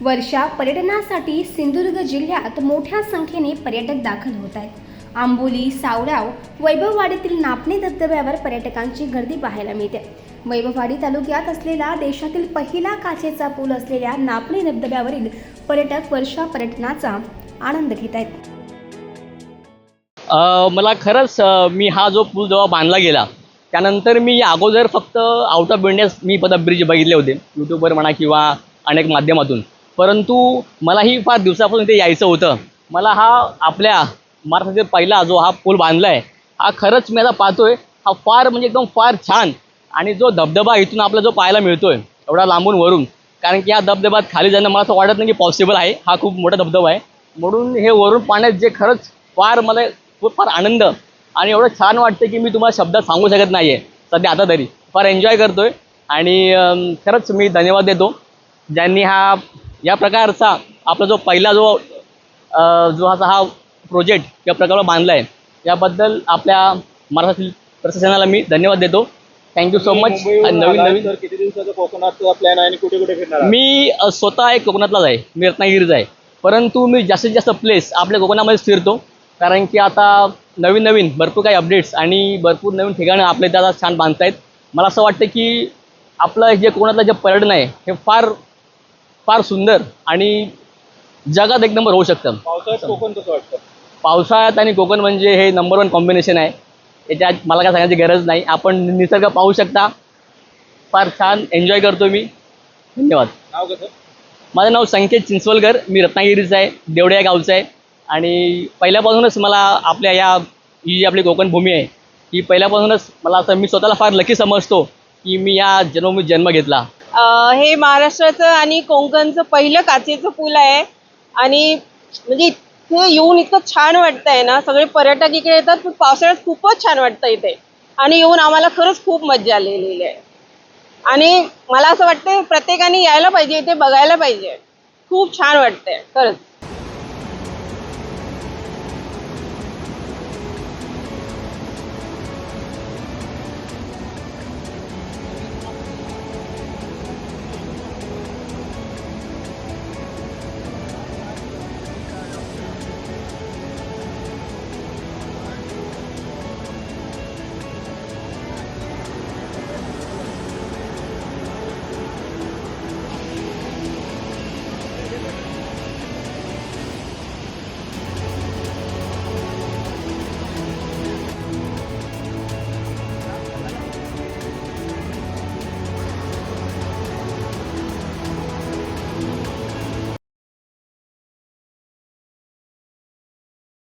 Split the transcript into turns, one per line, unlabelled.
वर्षा पर्यटनासाठी सिंधुदुर्ग जिल्ह्यात मोठ्या संख्येने पर्यटक दाखल होत आहेत. आंबोली, सावडाव, वैभववाडीतील नापणे धबधब्यावर पर्यटकांची गर्दी पाहायला मिळते. वैभववाडी तालुक्यात असलेला देशातील पहिला काचेचा पूल असलेल्या नापणे धबधब्यावरील पर्यटक वर्षा पर्यटनाचा आनंद घेत आहेत.
मला खरंच मी हा जो पूल जेव्हा बांधला गेला त्यानंतर मी अगोदर फक्त out of India me bridge बघितले होते यूट्यूबवर म्हणा किंवा अनेक माध्यमातून. परंतु मलाही फार दिवसापासून इथे यायचं होतं. मला हा आपल्या महाराष्ट्रातील पहिला जो हा पूल बांधला आहे हा खरंच मी आता पाहतोय हा फार म्हणजे एकदम फार छान. आणि जो धबधबा इथून आपला जो पाहायला मिळतोय एवढा लांबून वरून, कारण की या धबधब्यात खाली जाणं मला असं वाटत नाही की पॉसिबल आहे. हा खूप मोठा धबधबा आहे म्हणून हे वरून पाहण्यात जे खरंच फार मला खूप फार आनंद आणि एवढं छान वाटतं की मी तुम्हाला शब्दात सांगू शकत नाही आहे. सध्या आता तरी फार एन्जॉय करतोय आणि खरंच मी धन्यवाद देतो ज्यांनी या प्रकारचा आपला जो पहिला जो हा प्रोजेक्ट या प्रकारावर बांधला आहे याबद्दल आपल्या महाराष्ट्रातील प्रशासनाला मी धन्यवाद देतो. Thank you so much. नवीन
किती दिवसाचा कोकणातचा प्लॅन आहे आणि कुठे कुठे फिरणार?
मी स्वतः एक कोकणातलाच आहे, मी रत्नागिरीचा आहे. परंतु मी जास्तीत जास्त प्लेस आपल्या कोकणामध्येच फिरतो कारण की आता नवीन भरपूर काही अपडेट्स आणि भरपूर नवीन ठिकाणं आपल्या त्याला छान बांधतायत. मला असं वाटतं की आपलं जे कोकणातलं जे पर्यटन आहे हे फार फार सुंदर आणि जगात एक नंबर होऊ शकतं.
पावसाळ्यात कोकण कसं वाटतं?
पावसाळ्यात आणि कोकण म्हणजे हे नंबर 1 कॉम्बिनेशन आहे. याच्यात मला काय सांगायची गरज नाही. आपण निसर्ग पाहू शकता. फार छान एन्जॉय करतो मी. धन्यवाद.
नाव कसं?
माझं नाव संकेत चिंचवलकर, मी रत्नागिरीचं आहे, देवडे या गावचं आहे. आणि पहिल्यापासूनच मला आपल्या ही जी आपली कोकण भूमी आहे ही पहिल्यापासूनच मला असं मी स्वतःला फार लकी समजतो की मी या जन्मभूमीत जन्म घेतला.
हे महाराष्ट्राचं आणि कोकणचं पहिलं काचेचं पूल आहे आणि म्हणजे इथे येऊन इतकं छान वाटतंय ना. सगळे पर्यटक इकडे येतात. पावसाळ्यात खूपच छान वाटतं इथे आणि येऊन आम्हाला खरंच खूप मज्जा आलेली आहे. आणि मला असं वाटतं प्रत्येकाने यायला पाहिजे, इथे बघायला पाहिजे. खूप छान वाटतंय खरंच.